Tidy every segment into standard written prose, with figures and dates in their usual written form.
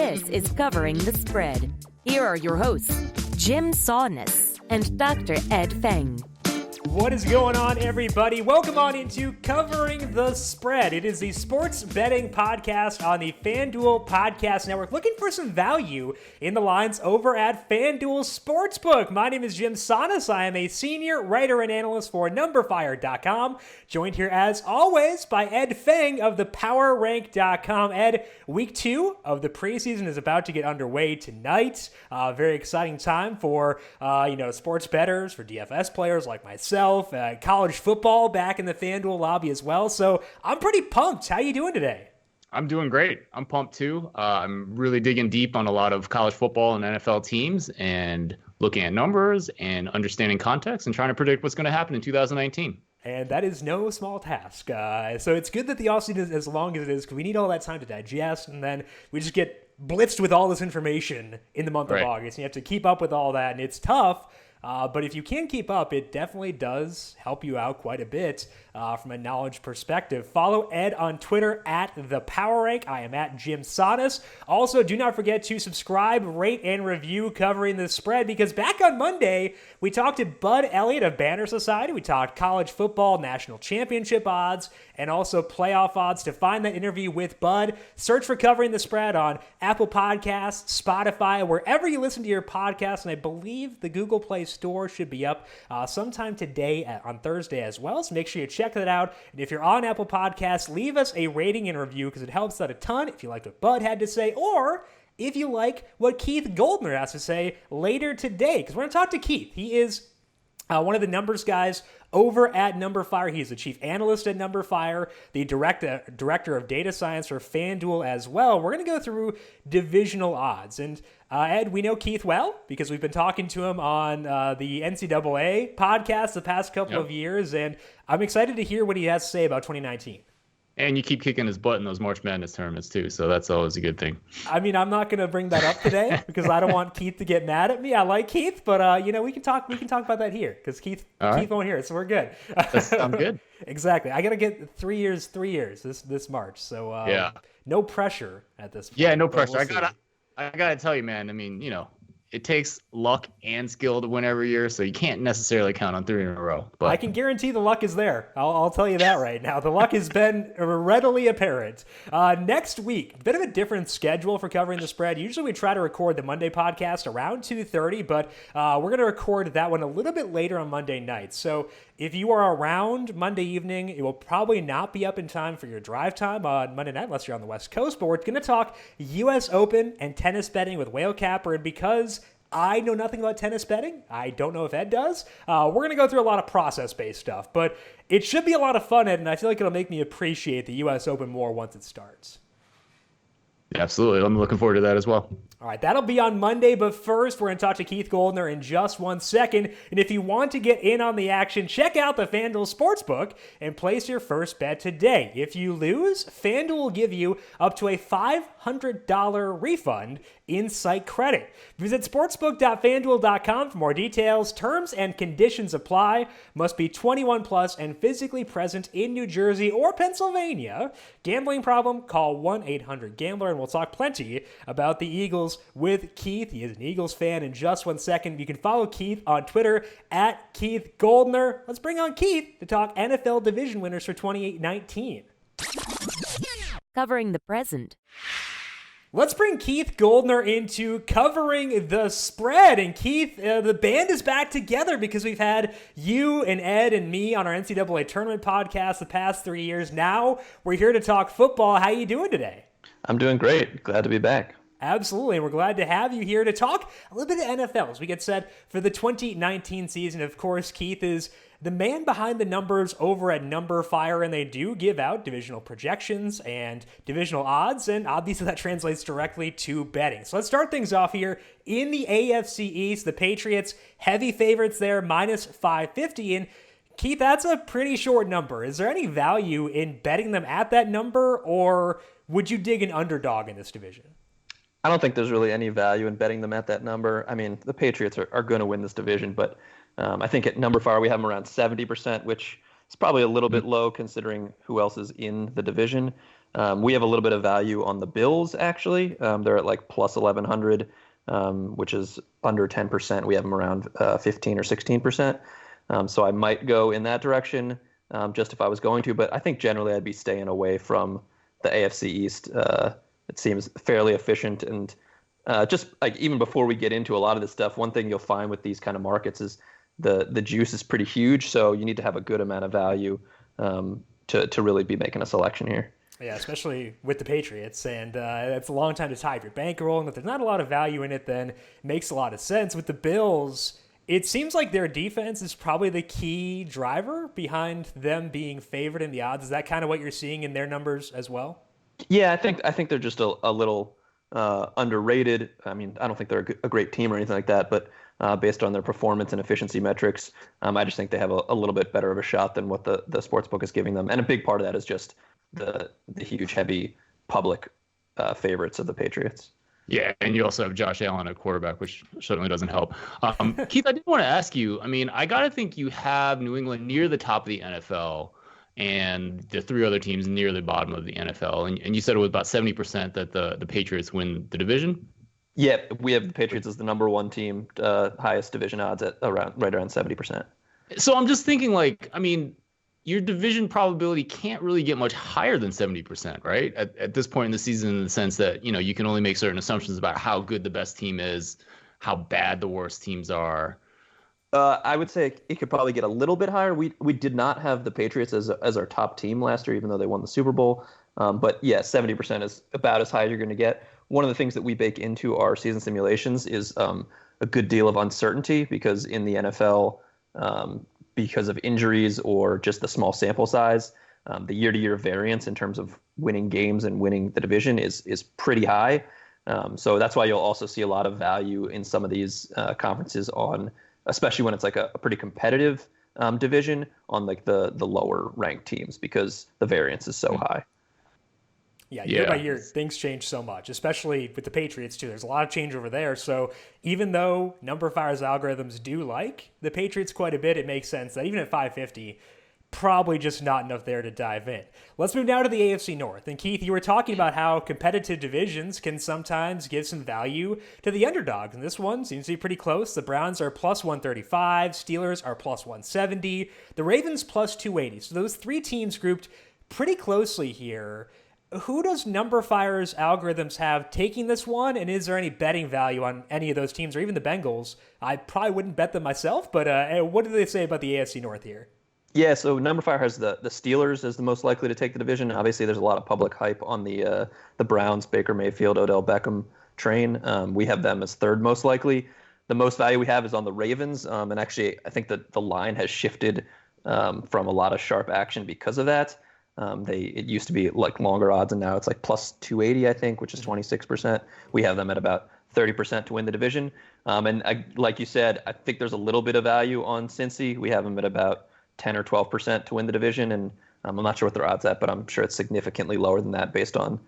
This is Covering the Spread. Here are your hosts, Jim Saunders and Dr. Ed Feng. What is going on, everybody? Welcome on into Covering the Spread. It is the sports betting podcast on the FanDuel Podcast Network. Looking for some value in the lines over at FanDuel Sportsbook. My name is Jim Saunders. I am a senior writer and analyst for numberFire.com. Joined here, as always, by Ed Feng of the PowerRank.com. Ed, week 2 of the preseason is about to get underway tonight. Very exciting time for sports bettors, for DFS players like myself. College football back in the FanDuel lobby as well. So I'm pretty pumped. How you doing today? I'm doing great. I'm pumped too. I'm really digging deep on a lot of college football and NFL teams and looking at numbers and understanding context and trying to predict what's going to happen in 2019. And that is no small task. So it's good that the offseason is as long as it is, because we need all that time to digest, and then we just get blitzed with all this information in the month of August. And you have to keep up with all that, and it's tough. But if you can keep up, it definitely does help you out quite a bit from a knowledge perspective. Follow Ed on Twitter at The Power Rank. I am at Jim Saunders. Also, do not forget to subscribe, rate, and review Covering the Spread, because back on Monday, we talked to Bud Elliott of Banner Society. We talked college football national championship odds and also playoff odds. To find that interview with Bud, search for Covering the Spread on Apple Podcasts, Spotify, wherever you listen to your podcast, and I believe the Google Play Store should be up sometime today on Thursday as well, so make sure you check that out. And if you're on Apple Podcasts, leave us a rating and review, because it helps out a ton if you liked what Bud had to say, or if you like what Keith Goldner has to say later today, because we're going to talk to Keith. He is one of the numbers guys over at numberFire. He's the chief analyst at numberFire, the director of data science for FanDuel as well. We're going to go through divisional odds. And Ed, we know Keith well because we've been talking to him on the NCAA podcast the past couple of years, and I'm excited to hear what he has to say about 2019. And you keep kicking his butt in those March Madness tournaments too, so that's always a good thing. I mean, I'm not going to bring that up today because I don't want Keith to get mad at me. I like Keith, but we can talk about that here because Keith won't hear it, so we're good. I'm good. Exactly. I got to get 3 years this March, so no pressure at this point. Yeah, no pressure. I gotta tell you, man. I mean, it takes luck and skill to win every year, so you can't necessarily count on 3 in a row. But I can guarantee the luck is there. I'll tell you that right now. The luck has been readily apparent. Next week, a bit of a different schedule for Covering the Spread. Usually we try to record the Monday podcast around 2:30, but we're going to record that one a little bit later on Monday night. So if you are around Monday evening, it will probably not be up in time for your drive time on Monday night unless you're on the West Coast. But we're going to talk U.S. Open and tennis betting with Whale Capper. And because I know nothing about tennis betting, I don't know if Ed does, we're going to go through a lot of process-based stuff. But it should be a lot of fun, Ed, and I feel like it'll make me appreciate the U.S. Open more once it starts. Yeah, absolutely. I'm looking forward to that as well. All right, that'll be on Monday, but first we're going to talk to Keith Goldner in just 1 second. And if you want to get in on the action, check out the FanDuel Sportsbook and place your first bet today. If you lose, FanDuel will give you up to a $500 refund in site credit. Visit sportsbook.fanduel.com for more details. Terms and conditions apply. Must be 21 plus and physically present in New Jersey or Pennsylvania. Gambling problem? Call 1-800-GAMBLER, and we'll talk plenty about the Eagles with Keith. He is an Eagles fan. In just 1 second, you can follow Keith on Twitter at Keith Goldner. Let's bring on Keith to talk NFL division winners for 2019. Covering the present. Let's bring Keith Goldner into Covering the Spread. And Keith, the band is back together because we've had you and Ed and me on our NCAA tournament podcast the past 3 years. Now we're here to talk football. How are you doing today? I'm doing great. Glad to be back. Absolutely. We're glad to have you here to talk a little bit of NFL as we get set for the 2019 season. Of course, Keith is the man behind the numbers over at numberFire, and they do give out divisional projections and divisional odds, and obviously that translates directly to betting. So let's start things off here. In the AFC East, the Patriots, heavy favorites there, minus 550, and Keith, that's a pretty short number. Is there any value in betting them at that number, or would you dig an underdog in this division? I don't think there's really any value in betting them at that number. I mean, the Patriots are going to win this division, but I think at numberFire we have them around 70%, which It's probably a little bit low considering who else is in the division. We have a little bit of value on the Bills, actually. They're at like plus 1,100, which is under 10%. We have them around 15 or 16%. So I might go in that direction just if I was going to. But I think generally I'd be staying away from the AFC East. It seems fairly efficient. And just like even before we get into a lot of this stuff, one thing you'll find with these kind of markets is the juice is pretty huge. So you need to have a good amount of value to really be making a selection here. Yeah, especially with the Patriots, and it's a long time to tie up your bankroll, and if there's not a lot of value in it, then it makes a lot of sense. With the Bills, it seems like their defense is probably the key driver behind them being favored in the odds. Is that kind of what you're seeing in their numbers as well? Yeah, I think they're just a little underrated. I mean, I don't think they're a great team or anything like that, but based on their performance and efficiency metrics, I just think they have a little bit better of a shot than what the sportsbook is giving them. And a big part of that is just the huge, heavy public favorites of the Patriots. Yeah, and you also have Josh Allen at quarterback, which certainly doesn't help. Keith, I did want to ask you, I mean, I got to think you have New England near the top of the NFL and the three other teams near the bottom of the NFL. And you said it was about 70% that the Patriots win the division? Yeah, we have the Patriots as the number one team, highest division odds at right around 70%. So I'm just thinking, like, I mean, your division probability can't really get much higher than 70%, right? At this point in the season, in the sense that, you can only make certain assumptions about how good the best team is, how bad the worst teams are. I would say it could probably get a little bit higher. We did not have the Patriots as our top team last year, even though they won the Super Bowl. But yeah, 70% is about as high as you're going to get. One of the things that we bake into our season simulations is a good deal of uncertainty, because in the NFL, because of injuries or just the small sample size, the year-to-year variance in terms of winning games and winning the division is pretty high. So that's why you'll also see a lot of value in some of these conferences on, especially when it's like a pretty competitive division, on like the lower ranked teams, because the variance is so high. Yeah, year by year, things change so much, especially with the Patriots, too. There's a lot of change over there. So even though numberFire's algorithms do like the Patriots quite a bit, it makes sense that even at 550, probably just not enough there to dive in. Let's move now to the AFC North. And Keith, you were talking about how competitive divisions can sometimes give some value to the underdogs. And this one seems to be pretty close. The Browns are plus 135. Steelers are plus 170. The Ravens plus 280. So those three teams grouped pretty closely here. Who does numberFire's algorithms have taking this one, and is there any betting value on any of those teams, or even the Bengals? I probably wouldn't bet them myself, but what do they say about the AFC North here? Yeah, so numberFire has the Steelers as the most likely to take the division. Obviously, there's a lot of public hype on the Browns, Baker Mayfield, Odell Beckham train. We have them as third most likely. The most value we have is on the Ravens, and actually, I think that the line has shifted from a lot of sharp action because of that. It used to be like longer odds, and now it's like plus 280, I think, which is 26%. We have them at about 30% to win the division. Like you said, I think there's a little bit of value on Cincy. We have them at about 10 or 12% to win the division, and I'm not sure what their odds at, but I'm sure it's significantly lower than that based on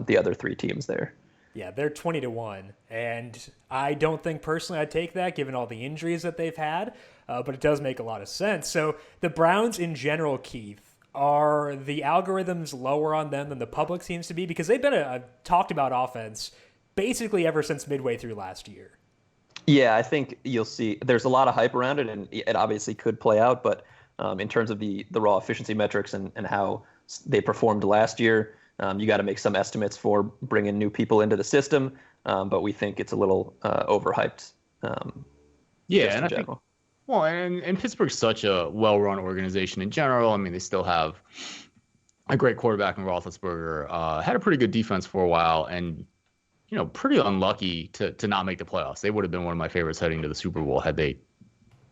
the other three teams there. Yeah, they're 20-1, and I don't think personally I'd take that given all the injuries that they've had, but it does make a lot of sense. So the Browns in general, Keith, are the algorithms lower on them than the public seems to be? Because they've been a talked about offense basically ever since midway through last year. Yeah, I think you'll see there's a lot of hype around it, and it obviously could play out. But in terms of the raw efficiency metrics and how they performed last year, you got to make some estimates for bringing new people into the system. But we think it's a little overhyped. Yeah, and I think, well, and Pittsburgh's such a well-run organization in general. I mean, they still have a great quarterback in Roethlisberger, had a pretty good defense for a while, and pretty unlucky to not make the playoffs. They would have been one of my favorites heading to the Super Bowl had they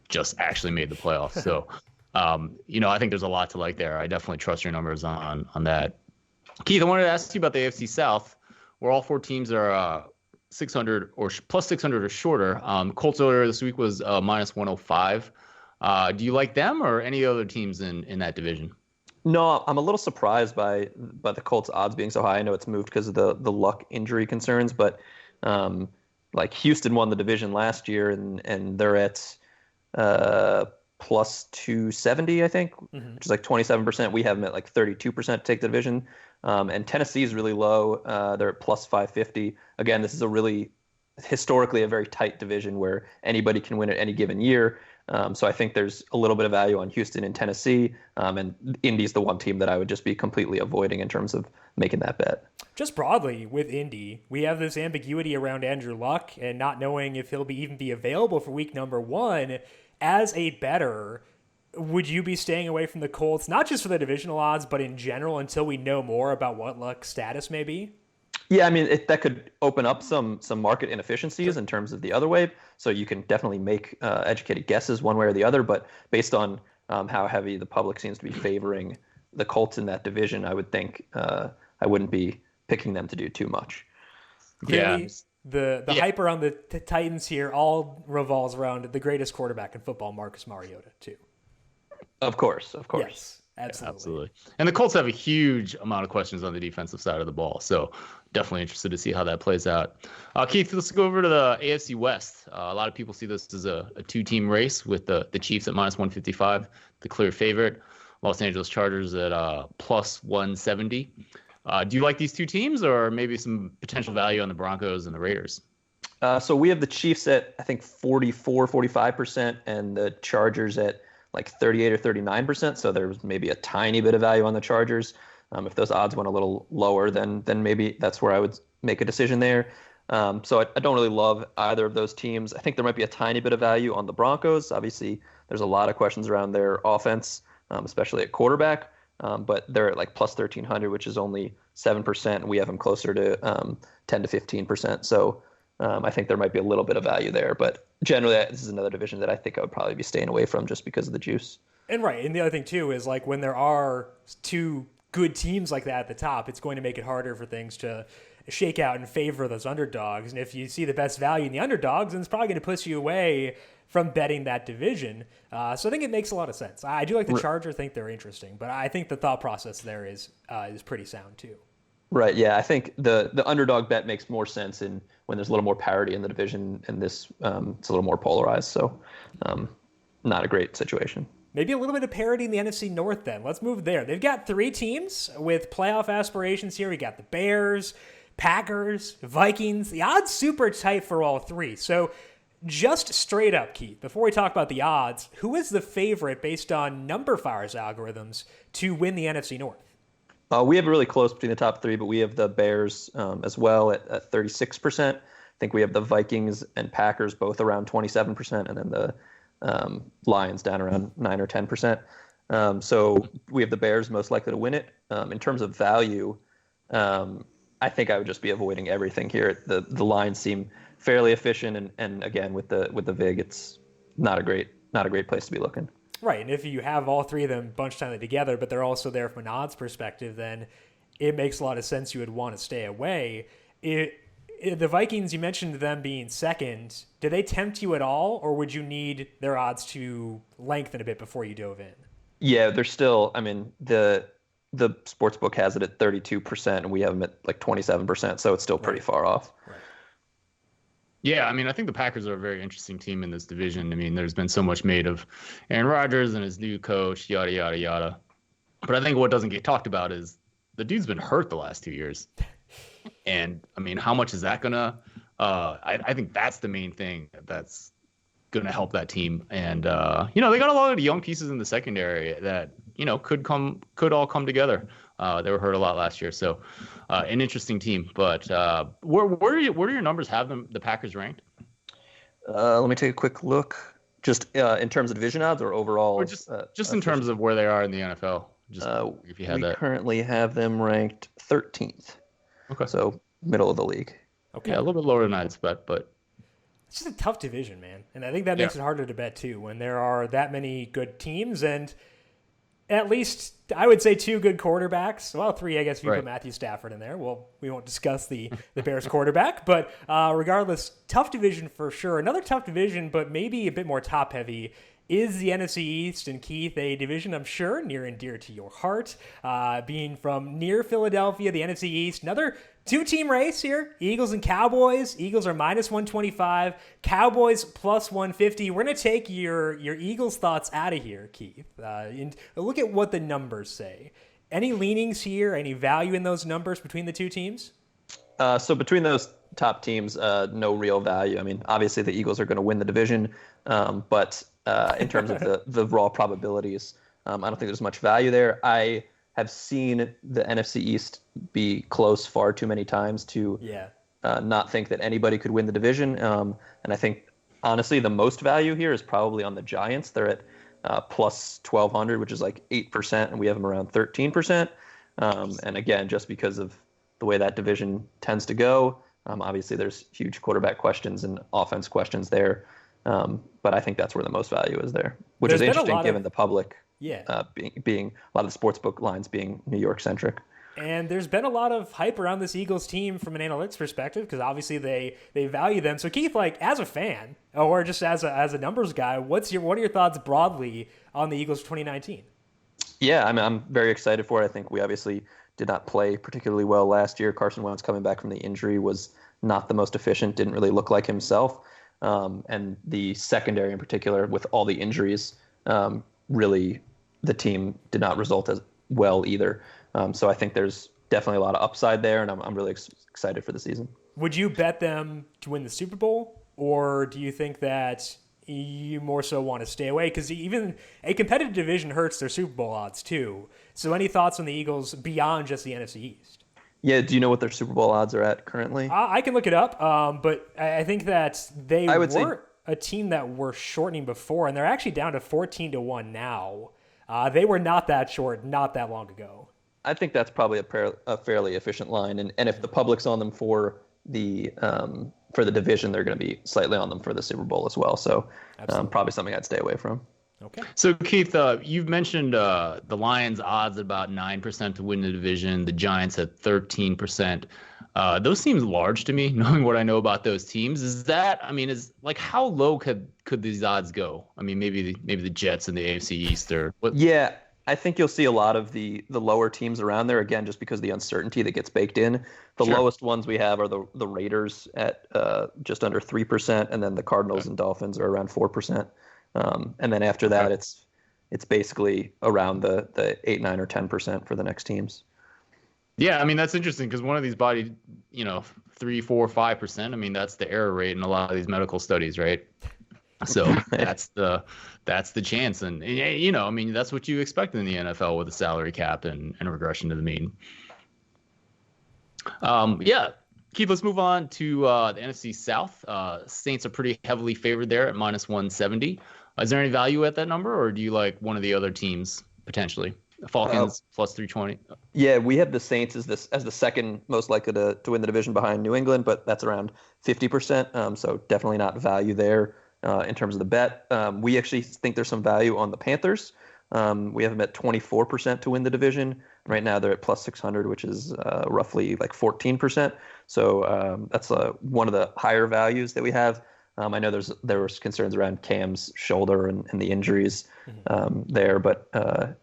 just actually made the playoffs. So, I think there's a lot to like there. I definitely trust your numbers on that. Keith, I wanted to ask you about the AFC South, where all four teams are 600 or plus 600 or shorter. Colts earlier this week was minus 105. Do you like them or any other teams in that division? No, I'm a little surprised by the Colts odds being so high. I know it's moved because of the Luck injury concerns, but like Houston won the division last year, and they're at plus 270, I think, which is like 27%. We have them at like 32% to take the division. And Tennessee is really low. They're at plus 550. Again, this is historically a very tight division where anybody can win at any given year. So I think there's a little bit of value on Houston and Tennessee. And Indy's the one team that I would just be completely avoiding in terms of making that bet. Just broadly with Indy, we have this ambiguity around Andrew Luck and not knowing if he'll even be available for week number 1. As a bettor, would you be staying away from the Colts, not just for the divisional odds, but in general until we know more about what Luck's status may be? Yeah, I mean, that could open up some market inefficiencies in terms of the other way. So you can definitely make educated guesses one way or the other. But based on how heavy the public seems to be favoring the Colts in that division, I would think I wouldn't be picking them to do too much. Clearly, the hype around the Titans here all revolves around the greatest quarterback in football, Marcus Mariota, too. Of course. Yes, absolutely. And the Colts have a huge amount of questions on the defensive side of the ball, so definitely interested to see how that plays out. Keith, let's go over to the AFC West. A lot of people see this as a two-team race with the Chiefs at minus 155, the clear favorite. Los Angeles Chargers at plus 170. Do you like these two teams, or maybe some potential value on the Broncos and the Raiders? So we have the Chiefs at, I think, 45%, and the Chargers at like 38 or 39%. So there's maybe a tiny bit of value on the Chargers. If those odds went a little lower, then maybe that's where I would make a decision there. So I don't really love either of those teams. I think there might be a tiny bit of value on the Broncos. Obviously, there's a lot of questions around their offense, especially at quarterback. But they're at like plus 1,300, which is only 7%. And we have them closer to 10 to 15%. So I think there might be a little bit of value there. But generally, this is another division that I think I would probably be staying away from just because of the juice. And right. And the other thing, too, is like when there are two good teams like that at the top, it's going to make it harder for things to shake out in favor of those underdogs. And if you see the best value in the underdogs, then it's probably going to push you away from betting that division. So I think it makes a lot of sense. I do like the Chargers. I think they're interesting, but I think the thought process there is pretty sound too. Right. Yeah. I think the underdog bet makes more sense when there's a little more parity in the division, and this it's a little more polarized. So not a great situation. Maybe a little bit of parity in the NFC North then. Let's move there. They've got 3 teams with playoff aspirations here. We got the Bears, Packers, Vikings. The odds super tight for all 3. So just straight up, Keith, before we talk about the odds, who is the favorite based on numberFire's algorithms to win the NFC North? We have it really close between the top 3, but we have the Bears as well at 36%. I think we have the Vikings and Packers both around 27%, and then the Lions down around 9 or 10%. So we have the Bears most likely to win it. In terms of value, I think I would just be avoiding everything here. The lines seem fairly efficient, and again with the VIG, it's not a great place to be looking. Right, and if you have all 3 of them bunched together, but they're also there from an odds perspective, then it makes a lot of sense you would want to stay away. The Vikings, you mentioned them being second. Do they tempt you at all, or would you need their odds to lengthen a bit before you dove in? Yeah, they're still. I mean, the sportsbook has it at 32%, and we have them at like 27%, so it's still pretty far off. Right. Yeah, I mean, I think the Packers are a very interesting team in this division. I mean, there's been so much made of Aaron Rodgers and his new coach, yada, yada, yada. But I think what doesn't get talked about is the dude's been hurt the last 2 years. And, I mean, how much is that going to I think that's the main thing that's going to help that team. And, they got a lot of young pieces in the secondary that, could all come together. They were hurt a lot last year. So an interesting team. But where do your numbers have the Packers ranked? Let me take a quick look. Just in terms of division odds or overall? Or just in terms of where they are in the NFL. Just if you had that. We currently have them ranked 13th. Okay. So middle of the league. Okay. Yeah, a little bit lower than I'd expect, but it's just a tough division, man. And I think that makes it harder to bet too when there are that many good teams and at least I would say 2 good quarterbacks. Well, 3, I guess, if you put Matthew Stafford in there. Well, we won't discuss the Bears quarterback, but regardless, tough division for sure. Another tough division, but maybe a bit more top heavy, is the NFC East. And Keith, a division I'm sure near and dear to your heart, being from near Philadelphia, the NFC East, another two-team race here, Eagles and Cowboys. Eagles are minus 125, Cowboys plus 150. We're going to take your Eagles thoughts out of here, Keith, and look at what the numbers say. Any leanings here, any value in those numbers between the two teams? So between those top teams, no real value. I mean, obviously the Eagles are going to win the division, but in terms of the raw probabilities, I don't think there's much value there. I have seen the NFC East be close far too many times to not think that anybody could win the division. And I think, honestly, the most value here is probably on the Giants. They're at plus 1,200, which is like 8%, and we have them around 13%. And again, just because of the way that division tends to go, obviously there's huge quarterback questions and offense questions there. But I think that's where the most value is there, which is interesting given the public. Being a lot of the sportsbook lines being New York centric. And there's been a lot of hype around this Eagles team from an analytics perspective because obviously they value them. So Keith, like as a fan or just as a numbers guy, what are your thoughts broadly on the Eagles 2019? Yeah, I mean, I'm very excited for it. I think we obviously did not play particularly well last year. Carson Wentz coming back from the injury was not the most efficient, didn't really look like himself. And the secondary in particular with all the injuries, really the team did not result as well either. So I think there's definitely a lot of upside there, and I'm really excited for the season. Would you bet them to win the Super Bowl, or do you think that you more so want to stay away? Because even a competitive division hurts their Super Bowl odds too. So any thoughts on the Eagles beyond just the NFC East? Yeah, do you know what their Super Bowl odds are at currently? I can look it up, but I think that they were a team that were shortening before, and they're actually down to 14-1 now. They were not that short not that long ago. I think that's probably a fairly efficient line, and if the public's on them for the division, they're going to be slightly on them for the Super Bowl as well. So probably something I'd stay away from. Okay. So Keith, you've mentioned the Lions' odds at about 9% to win the division, the Giants at 13%. Those seem large to me, knowing what I know about those teams. Is how low could these odds go? I mean, maybe the Jets and the AFC East or what? Yeah, I think you'll see a lot of the lower teams around there, again, just because of the uncertainty that gets baked in. The lowest ones we have are the Raiders at just under 3%, and then the Cardinals and Dolphins are around 4%. And then after that, it's basically around the 8, 9, or 10% for the next teams. Yeah, I mean, that's interesting because one of these 3, 4, 5%, I mean, that's the error rate in a lot of these medical studies, right? So that's the chance. And, I mean, that's what you expect in the NFL with a salary cap and a regression to the mean. Keith, let's move on to the NFC South. Saints are pretty heavily favored there at minus 170. Is there any value at that number, or do you like one of the other teams potentially? Falcons plus 320. Yeah, we have the Saints as the second most likely to win the division behind New England, but that's around 50%. So definitely not value there in terms of the bet. We actually think there's some value on the Panthers. We have them at 24% to win the division. Right now they're at plus 600, which is roughly like 14%. So that's one of the higher values that we have. I know there was concerns around Cam's shoulder and the injuries there, but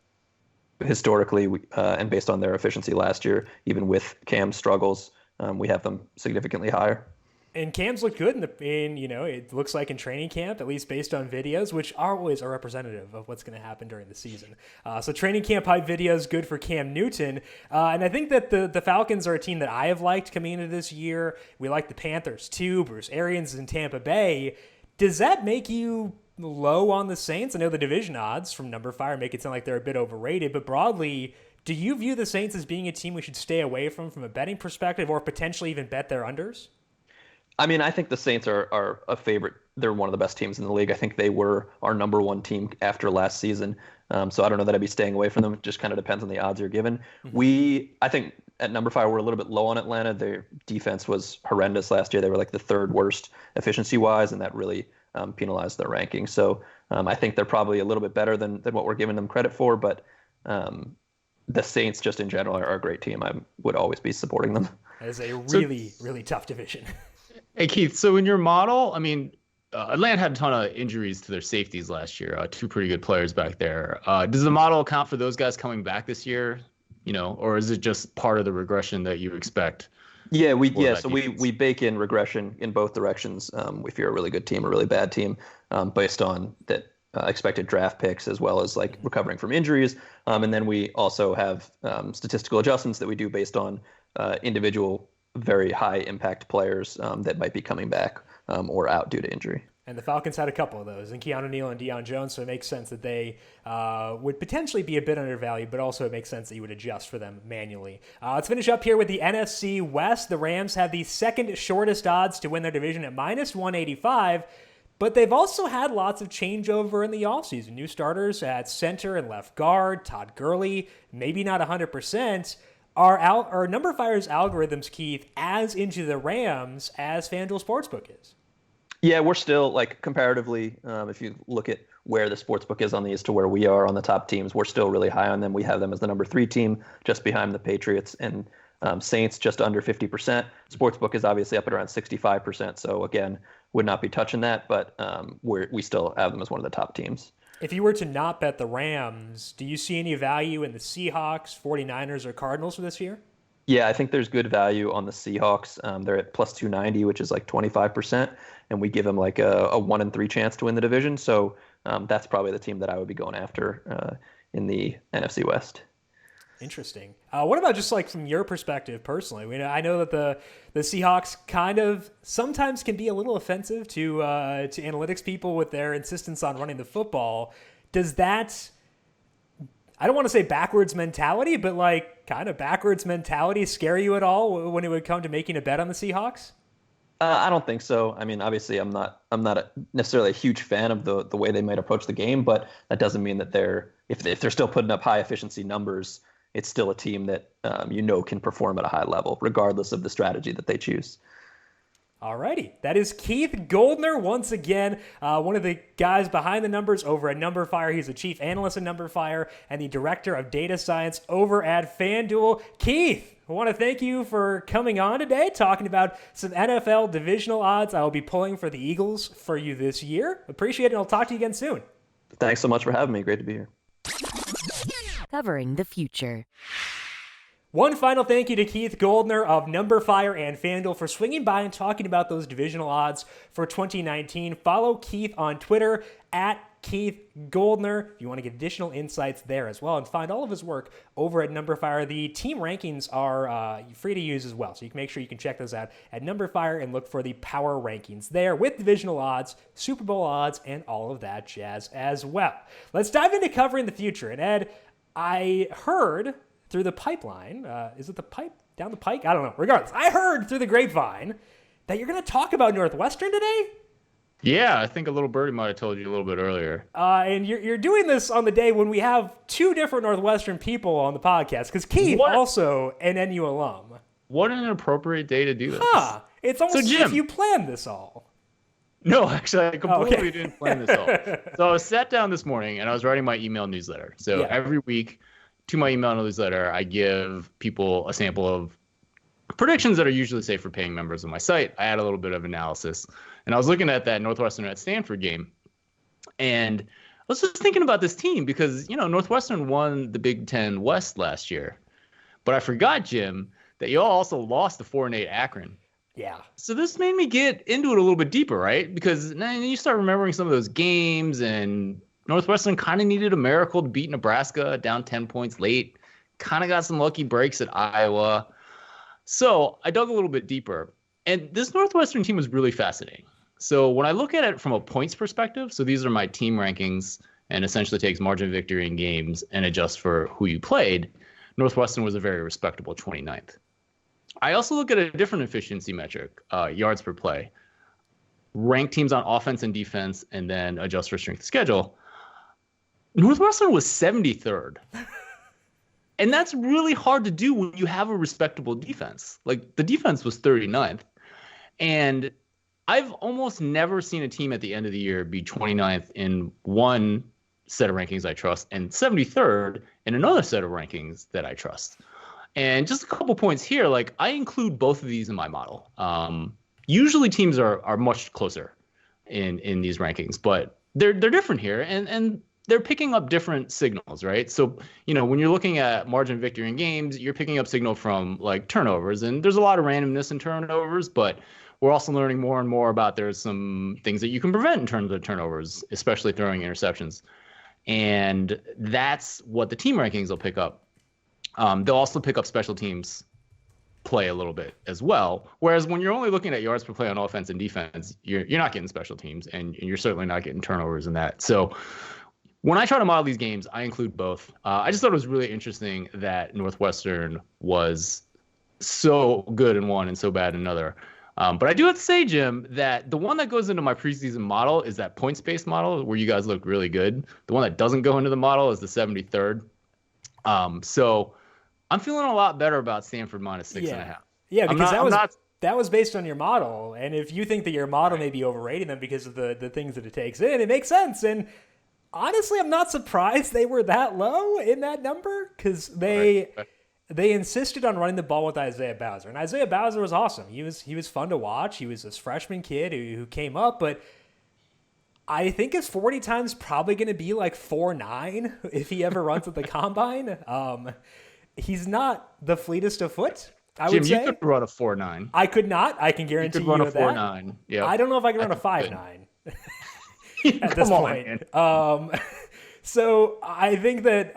historically and based on their efficiency last year, even with Cam's struggles, we have them significantly higher. And Cam's looked good it looks like in training camp, at least based on videos, which always are representative of what's going to happen during the season. So training camp hype videos, good for Cam Newton. And I think that the Falcons are a team that I have liked coming into this year. We like the Panthers too. Bruce Arians is in Tampa Bay. Does that make you low on the Saints? I know the division odds from numberFire make it sound like they're a bit overrated, but broadly, do you view the Saints as being a team we should stay away from a betting perspective, or potentially even bet their unders? I mean, I think the Saints are a favorite. They're one of the best teams in the league. I think they were our number one team after last season. So I don't know that I'd be staying away from them. It just kind of depends on the odds you're given. I think at numberFire, we're a little bit low on Atlanta. Their defense was horrendous last year. They were like the third worst efficiency-wise, and that really penalized their ranking. So I think they're probably a little bit better than what we're giving them credit for. But the Saints, just in general, are a great team. I would always be supporting them. That is a really, really tough division. Hey, Keith, so in your model, I mean, Atlanta had a ton of injuries to their safeties last year. Two pretty good players back there. Does the model account for those guys coming back this year? Or is it just part of the regression that you expect? Yeah, we bake in regression in both directions. If you're a really good team or a really bad team, based on that expected draft picks as well as like recovering from injuries, and then we also have statistical adjustments that we do based on individual very high impact players that might be coming back or out due to injury. And the Falcons had a couple of those, and Keanu Neal and Deion Jones, so it makes sense that they would potentially be a bit undervalued, but also it makes sense that you would adjust for them manually. Let's finish up here with the NFC West. The Rams have the second shortest odds to win their division at -185, but they've also had lots of changeover in the offseason. New starters at center and left guard, Todd Gurley, maybe not 100%. Are numberFire's algorithms, Keith, as into the Rams as FanDuel Sportsbook is? Yeah, we're still, like, comparatively, if you look at where the sportsbook is on these to where we are on the top teams, we're still really high on them. We have them as the number 3 team, just behind the Patriots and Saints, just under 50%. Sportsbook is obviously up at around 65%. So, again, would not be touching that, but we still have them as one of the top teams. If you were to not bet the Rams, do you see any value in the Seahawks, 49ers, or Cardinals for this year? Yeah, I think there's good value on the Seahawks. They're at plus 290, which is like 25%, and we give them like a 1 in 3 chance to win the division. So that's probably the team that I would be going after in the NFC West. Interesting. What about just like from your perspective personally? I know that the Seahawks kind of sometimes can be a little offensive to analytics people with their insistence on running the football. Does that, I don't want to say backwards mentality, but like kind of backwards mentality scare you at all when it would come to making a bet on the Seahawks? I don't think so. I mean, obviously, I'm not necessarily a huge fan of the way they might approach the game, but that doesn't mean that if they're still putting up high efficiency numbers, it's still a team that can perform at a high level, regardless of the strategy that they choose. Alrighty, that is Keith Goldner once again, one of the guys behind the numbers over at numberFire. He's the chief analyst at numberFire and the director of data science over at FanDuel. Keith, I want to thank you for coming on today, talking about some NFL divisional odds. I will be pulling for the Eagles for you this year. Appreciate it, and I'll talk to you again soon. Thanks so much for having me. Great to be here. Covering the future. One final thank you to Keith Goldner of numberFire and FanDuel for swinging by and talking about those divisional odds for 2019. Follow Keith on Twitter at Keith Goldner if you want to get additional insights there as well, and find all of his work over at numberFire. The team rankings are free to use as well, so you can make sure you can check those out at numberFire and look for the power rankings there with divisional odds, Super Bowl odds, and all of that jazz as well. Let's dive into covering the future. And Ed, I heard through the pipeline, is it the pipe down the pike? I don't know. Regardless, I heard through the grapevine that you're going to talk about Northwestern today. Yeah, I think a little birdie might have told you a little bit earlier. And you're doing this on the day when we have 2 different Northwestern people on the podcast, because Keith also an NU alum. What an inappropriate day to do this. It's almost as if you planned this all. No, actually, I completely didn't plan this all. So I sat down this morning and I was writing my email newsletter. So every week to my email newsletter, I give people a sample of predictions that are usually safe for paying members of my site. I add a little bit of analysis. And I was looking at that Northwestern at Stanford game. And I was just thinking about this team because, Northwestern won the Big Ten West last year. But I forgot, Jim, that y'all also lost to 4-8 Akron. Yeah. So this made me get into it a little bit deeper, right? Because then you start remembering some of those games, and Northwestern kind of needed a miracle to beat Nebraska down 10 points late. Kind of got some lucky breaks at Iowa. So I dug a little bit deeper. And this Northwestern team was really fascinating. So when I look at it from a points perspective, so these are my team rankings and essentially takes margin of victory in games and adjusts for who you played, Northwestern was a very respectable 29th. I also look at a different efficiency metric, yards per play, rank teams on offense and defense, and then adjust for strength of schedule. Northwestern was 73rd. And that's really hard to do when you have a respectable defense. Like, the defense was 39th. And I've almost never seen a team at the end of the year be 29th in one set of rankings I trust and 73rd in another set of rankings that I trust. And just a couple points here, like I include both of these in my model. Usually teams are much closer in these rankings, but they're different here, and they're picking up different signals, right? So, when you're looking at margin of victory in games, you're picking up signal from like turnovers, and there's a lot of randomness in turnovers, but we're also learning more and more about there's some things that you can prevent in terms of turnovers, especially throwing interceptions. And that's what the team rankings will pick up. They'll also pick up special teams play a little bit as well. Whereas when you're only looking at yards per play on offense and defense, you're not getting special teams, and you're certainly not getting turnovers in that. So when I try to model these games, I include both. I just thought it was really interesting that Northwestern was so good in one and so bad in another. But I do have to say, Jim, that the one that goes into my preseason model is that points-based model where you guys look really good. The one that doesn't go into the model is the 73rd. So I'm feeling a lot better about Stanford minus 6.5. Yeah, because that was based on your model. And if you think that your model may be overrating them because of the things that it takes in, it makes sense. And honestly, I'm not surprised they were that low in that number because they insisted on running the ball with Isaiah Bowser. And Isaiah Bowser was awesome. He was fun to watch. He was this freshman kid who came up, but I think his 40 time's probably going to be like 4.9 if he ever runs at the combine. He's not the fleetest of foot, I would say. Jim, you could run a 4.9. I could not. I can guarantee you that. You could run a 4.9. Yeah. I don't know if I can run a 5.9 at this point. So I think that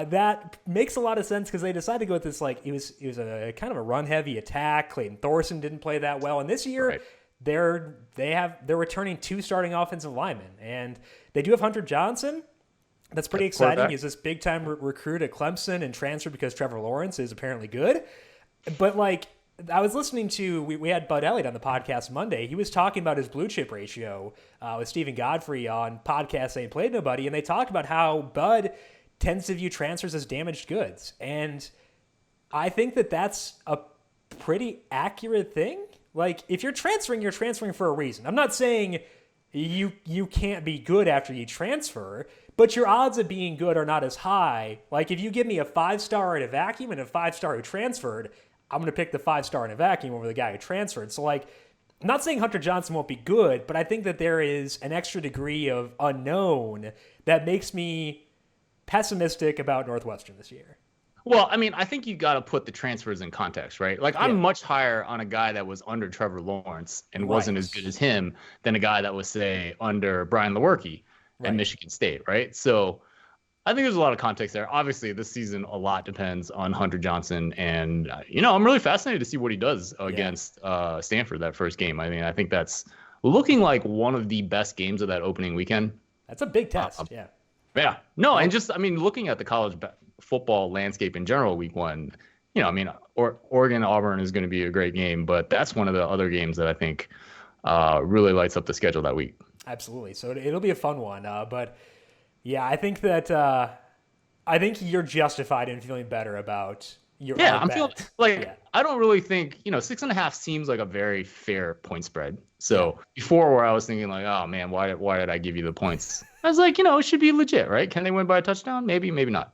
that makes a lot of sense because they decided to go with this, like, it was a kind of a run-heavy attack. Clayton Thorson didn't play that well. And this year, they're returning 2 starting offensive linemen. And they do have Hunter Johnson. That's pretty exciting. He's this big-time recruit at Clemson and transferred because Trevor Lawrence is apparently good. But, like, I was listening to, we had Bud Elliott on the podcast Monday. He was talking about his blue chip ratio with Stephen Godfrey on podcast Ain't Played Nobody, and they talked about how Bud tends to view transfers as damaged goods. And I think that that's a pretty accurate thing. Like, if you're transferring for a reason. I'm not saying you can't be good after you transfer, but your odds of being good are not as high. Like, if you give me a 5-star in a vacuum and a 5-star who transferred, I'm going to pick the 5-star in a vacuum over the guy who transferred. So, like, I'm not saying Hunter Johnson won't be good, but I think that there is an extra degree of unknown that makes me pessimistic about Northwestern this year. Well, I mean, I think you got to put the transfers in context, right? Like, I'm much higher on a guy that was under Trevor Lawrence and wasn't as good as him than a guy that was, say, under Brian Lewerke at Michigan State, right? So I think there's a lot of context there. Obviously, this season, a lot depends on Hunter Johnson. And, I'm really fascinated to see what he does against Stanford that first game. I mean, I think that's looking like one of the best games of that opening weekend. That's a big test, yeah. Yeah. No, and just, I mean, looking at the college football landscape in general, week one, Oregon Auburn is going to be a great game, but that's one of the other games that I think really lights up the schedule that week. Absolutely. So it'll be a fun one. But yeah, I think that I think you're justified in feeling better about your I'm feeling like I don't really think 6.5 seems like a very fair point spread. So before, where I was thinking like, oh man, why did I give you the points? I was like, it should be legit, right? Can they win by a touchdown? Maybe not.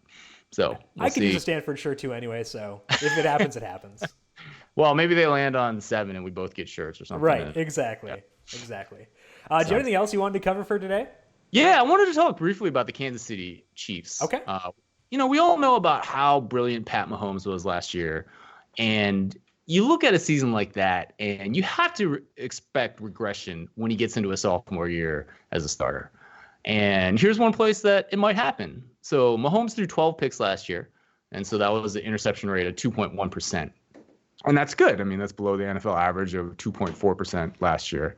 So I could use a Stanford shirt too anyway. So if it happens, it happens. Well, maybe they land on 7 and we both get shirts or something. Right. Exactly. Do you have anything else you wanted to cover for today? Yeah, I wanted to talk briefly about the Kansas City Chiefs. Okay. We all know about how brilliant Pat Mahomes was last year. And you look at a season like that, and you have to expect regression when he gets into a sophomore year as a starter. And here's one place that it might happen. So Mahomes threw 12 picks last year. And so that was an interception rate of 2.1%. And that's good. I mean, that's below the NFL average of 2.4% last year.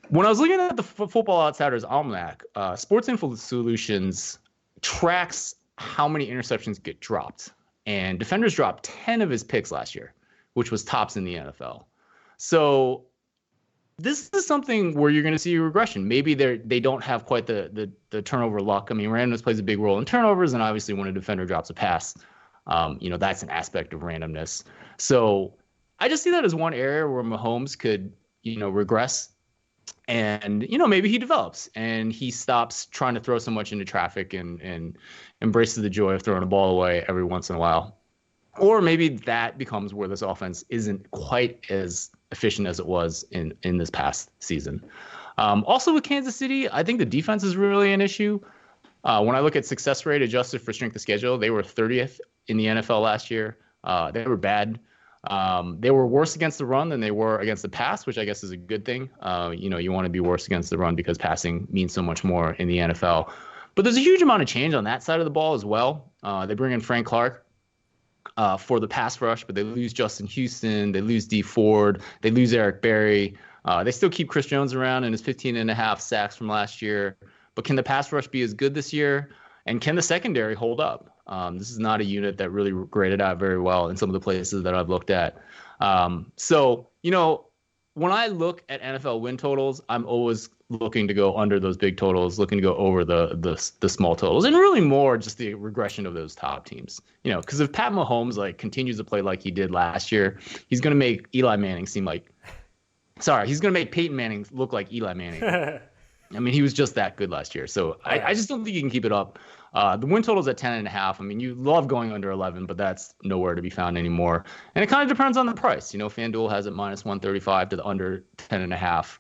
When I was looking at the Football Outsiders Almanac, Sports Info Solutions tracks how many interceptions get dropped. And defenders dropped 10 of his picks last year, which was tops in the NFL. So this is something where you're going to see a regression. Maybe they don't have quite the turnover luck. I mean, randomness plays a big role in turnovers, and obviously when a defender drops a pass, that's an aspect of randomness. So I just see that as one area where Mahomes could, regress. And, maybe he develops and he stops trying to throw so much into traffic and embraces the joy of throwing a ball away every once in a while. Or maybe that becomes where this offense isn't quite as efficient as it was in this past season. Also with Kansas City, I think the defense is really an issue. When I look at success rate adjusted for strength of schedule, they were 30th in the NFL last year. They were bad. They were worse against the run than they were against the pass, which I guess is a good thing. You want to be worse against the run because passing means so much more in the NFL. But there's a huge amount of change on that side of the ball as well. They bring in Frank Clark for the pass rush, but they lose Justin Houston. They lose Dee Ford. They lose Eric Berry. They still keep Chris Jones around and his 15.5 sacks from last year. But can the pass rush be as good this year? And can the secondary hold up? This is not a unit that really graded out very well in some of the places that I've looked at. When I look at NFL win totals, I'm always looking to go under those big totals, looking to go over the small totals, and really more just the regression of those top teams. Because if Pat Mahomes continues to play like he did last year, he's going to make he's going to make Peyton Manning look like Eli Manning. I mean, he was just that good last year. So I just don't think you can keep it up. The win total's at 10.5. I mean, you love going under 11, but that's nowhere to be found anymore. And it kind of depends on the price. FanDuel has it minus 135 to the under 10.5.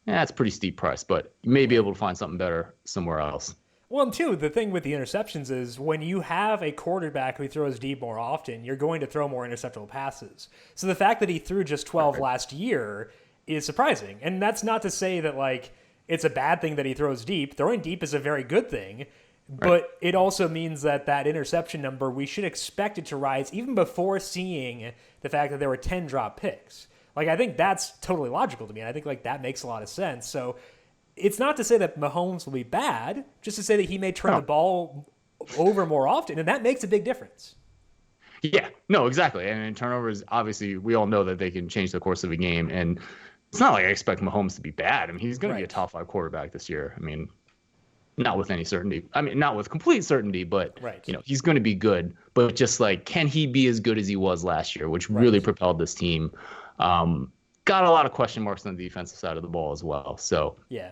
That's a pretty steep price, but you may be able to find something better somewhere else. Well, and two, the thing with the interceptions is when you have a quarterback who throws deep more often, you're going to throw more interceptable passes. So the fact that he threw just 12 last year is surprising. And that's not to say that, it's a bad thing that he throws deep. Throwing deep is a very good thing, but it also means that interception number, we should expect it to rise even before seeing the fact that there were 10 drop picks. I think that's totally logical to me. And I think that makes a lot of sense. So it's not to say that Mahomes will be bad, just to say that he may turn the ball over more often, and that makes a big difference. Yeah, no, exactly. And turnovers, obviously, we all know that they can change the course of a game. And it's not like I expect Mahomes to be bad. I mean, he's going to be a top 5 quarterback this year. I mean, not with any certainty. I mean, not with complete certainty, but he's going to be good. But just can he be as good as he was last year, which really propelled this team? Got a lot of question marks on the defensive side of the ball as well. So yeah,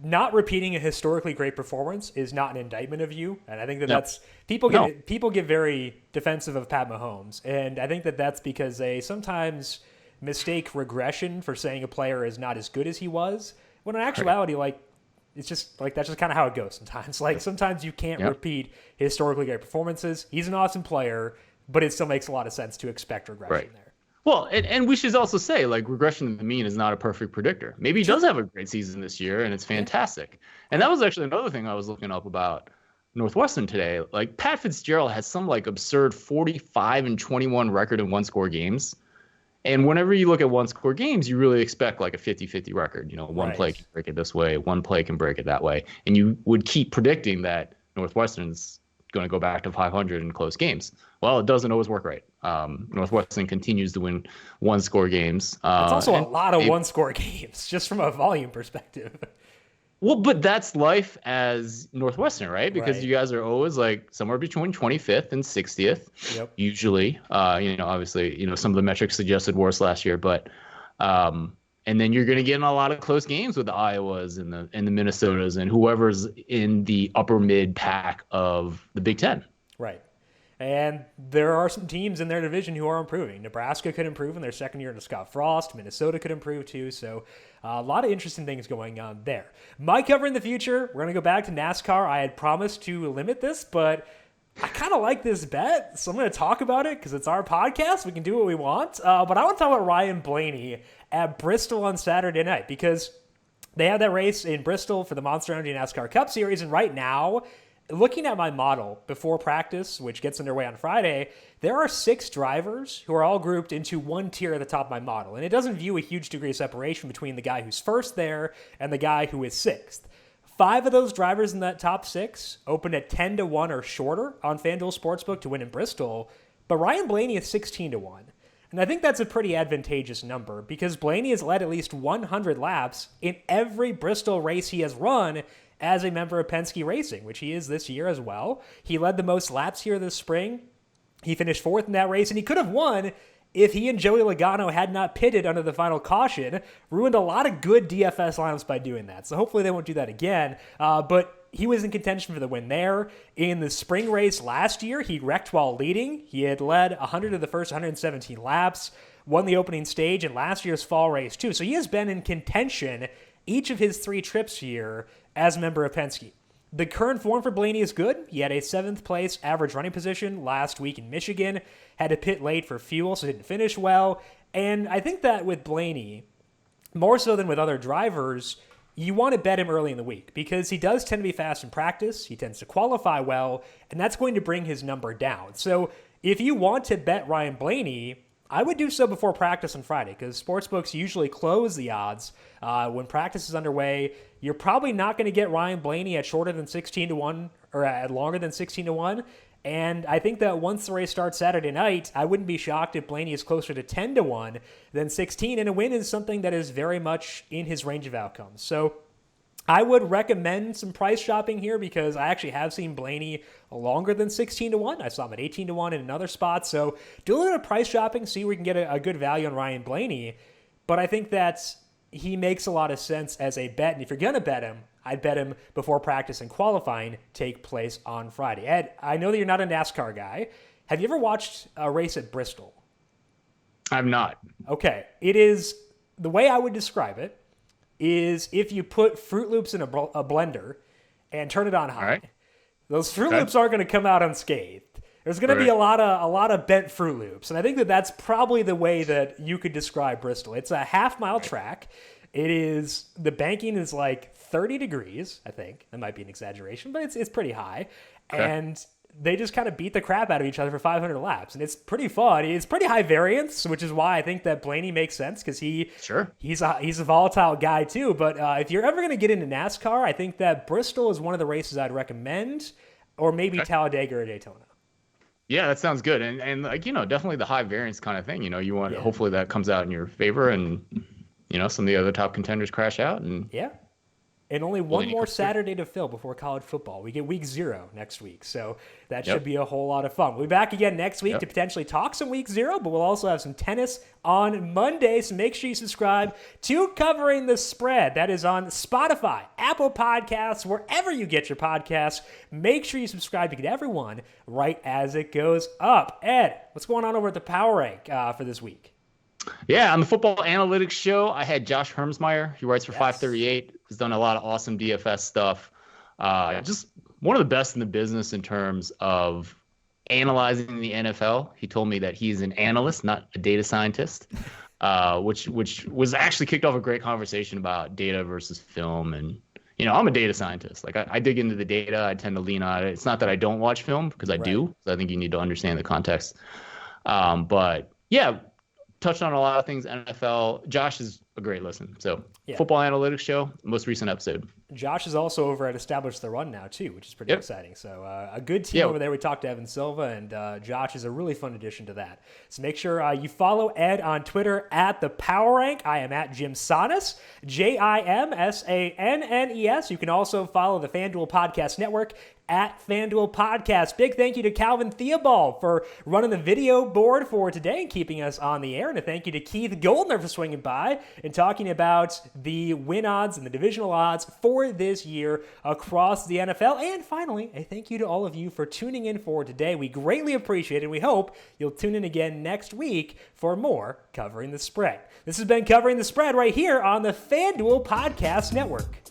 not repeating a historically great performance is not an indictment of you, and I think that's people get very defensive of Pat Mahomes, and I think that's because they sometimes mistake regression for saying a player is not as good as he was, when in actuality, it's just that's just kind of how it goes sometimes. Sometimes you can't repeat historically great performances. He's an awesome player, but it still makes a lot of sense to expect regression there. Well, and we should also say, regression to the mean is not a perfect predictor. Maybe he does have a great season this year, and it's fantastic. And that was actually another thing I was looking up about Northwestern today. Pat Fitzgerald has some, absurd 45-21 record in one-score games. And whenever you look at one-score games, you really expect, a 50-50 record. One play can break it this way, one play can break it that way. And you would keep predicting that Northwestern's going to go back to 500 in close games. Well, it doesn't always work right. Northwestern continues to win one-score games. It's also a lot of one-score games, just from a volume perspective. Well, but that's life as Northwestern, right? Because you guys are always somewhere between 25th and 60th, usually. Obviously, some of the metrics suggested worse last year, but and then you're going to get in a lot of close games with the Iowas and the Minnesotas and whoever's in the upper mid pack of the Big Ten. Right. And there are some teams in their division who are improving. Nebraska could improve in their second year under Scott Frost. Minnesota could improve too. So a lot of interesting things going on there. My cover in the future, we're going to go back to NASCAR. I had promised to limit this, but I kind of like this bet. So I'm going to talk about it because it's our podcast. We can do what we want. But I want to talk about Ryan Blaney at Bristol on Saturday night because they had that race in Bristol for the Monster Energy NASCAR Cup Series. And right now, looking at my model before practice, which gets underway on Friday, there are 6 drivers who are all grouped into one tier at the top of my model. And it doesn't view a huge degree of separation between the guy who's first there and the guy who is 6th. 5 of those drivers in that top 6 opened at 10-1 or shorter on FanDuel Sportsbook to win in Bristol, but Ryan Blaney is 16-1. And I think that's a pretty advantageous number because Blaney has led at least 100 laps in every Bristol race he has run as a member of Penske Racing, which he is this year as well. He led the most laps here this spring. He finished 4th in that race, and he could have won if he and Joey Logano had not pitted under the final caution. Ruined a lot of good DFS lineups by doing that, so hopefully they won't do that again. But he was in contention for the win there. In the spring race last year, he wrecked while leading. He had led 100 of the first 117 laps, won the opening stage in last year's fall race too. So he has been in contention each of his 3 trips here as a member of Penske. The current form for Blaney is good. He had a 7th place average running position last week in Michigan, had to pit late for fuel, so didn't finish well. And I think that with Blaney, more so than with other drivers, you want to bet him early in the week because he does tend to be fast in practice. He tends to qualify well, and that's going to bring his number down. So if you want to bet Ryan Blaney, I would do so before practice on Friday because sportsbooks usually close the odds when practice is underway. You're probably not going to get Ryan Blaney at shorter than 16-1 or at longer than 16-1. And I think that once the race starts Saturday night, I wouldn't be shocked if Blaney is closer to 10-1 than 16. And a win is something that is very much in his range of outcomes. So I would recommend some price shopping here because I actually have seen Blaney longer than 16-1. I saw him at 18-1 in another spot. So do a little bit of price shopping, see where we can get a good value on Ryan Blaney. But I think that he makes a lot of sense as a bet. And if you're going to bet him, I'd bet him before practice and qualifying take place on Friday. Ed, I know that you're not a NASCAR guy. Have you ever watched a race at Bristol? I'm not. Okay. It is, the way I would describe it is if you put Fruit Loops in a blender and turn it on high. Right. Those Fruit Loops aren't going to come out unscathed. There's going to be a lot of bent Fruit Loops. And I think that that's probably the way that you could describe Bristol. It's a half-mile track. It is, the banking is like 30 degrees, I think. That might be an exaggeration, but it's pretty high. Okay. And they just kind of beat the crap out of each other for 500 laps. And it's pretty fun. It's pretty high variance, which is why I think that Blaney makes sense because he's a volatile guy too. But if you're ever going to get into NASCAR, I think that Bristol is one of the races I'd recommend, or maybe Talladega or Daytona. Yeah, that sounds good. And like, definitely the high variance kind of thing. You want hopefully that comes out in your favor and some of the other top contenders crash out. And And only one more Saturday to fill before college football. We get week 0 next week, so that should be a whole lot of fun. We'll be back again next week to potentially talk some week 0, but we'll also have some tennis on Monday, so make sure you subscribe to Covering the Spread. That is on Spotify, Apple Podcasts, wherever you get your podcasts. Make sure you subscribe to get everyone right as it goes up. Ed, what's going on over at the Power Rank for this week? Yeah, on the Football Analytics Show, I had Josh Hermsmeyer. He writes for 538. He's done a lot of awesome DFS stuff. Just one of the best in the business in terms of analyzing the NFL. He told me that he's an analyst, not a data scientist, which was actually kicked off a great conversation about data versus film. And, I'm a data scientist. Like, I dig into the data. I tend to lean on it. It's not that I don't watch film, because I do. So I think you need to understand the context. But, yeah, touched on a lot of things NFL. Josh is a great listen. So Football Analytics Show, most recent episode. Josh is also over at Establish the Run now too, which is pretty exciting. So a good team over there. We talked to Evan Silva, and Josh is a really fun addition to that. So make sure you follow Ed on Twitter at the Power Rank. I am at Jim Sannes, JimSannes. You can also follow the FanDuel Podcast Network at FanDuel Podcast. Big thank you to Calvin Theobald for running the video board for today and keeping us on the air. And a thank you to Keith Goldner for swinging by and talking about the win odds and the divisional odds for this year across the NFL. And finally, a thank you to all of you for tuning in for today. We greatly appreciate it. We hope you'll tune in again next week for more Covering the Spread. This has been Covering the Spread right here on the FanDuel Podcast Network.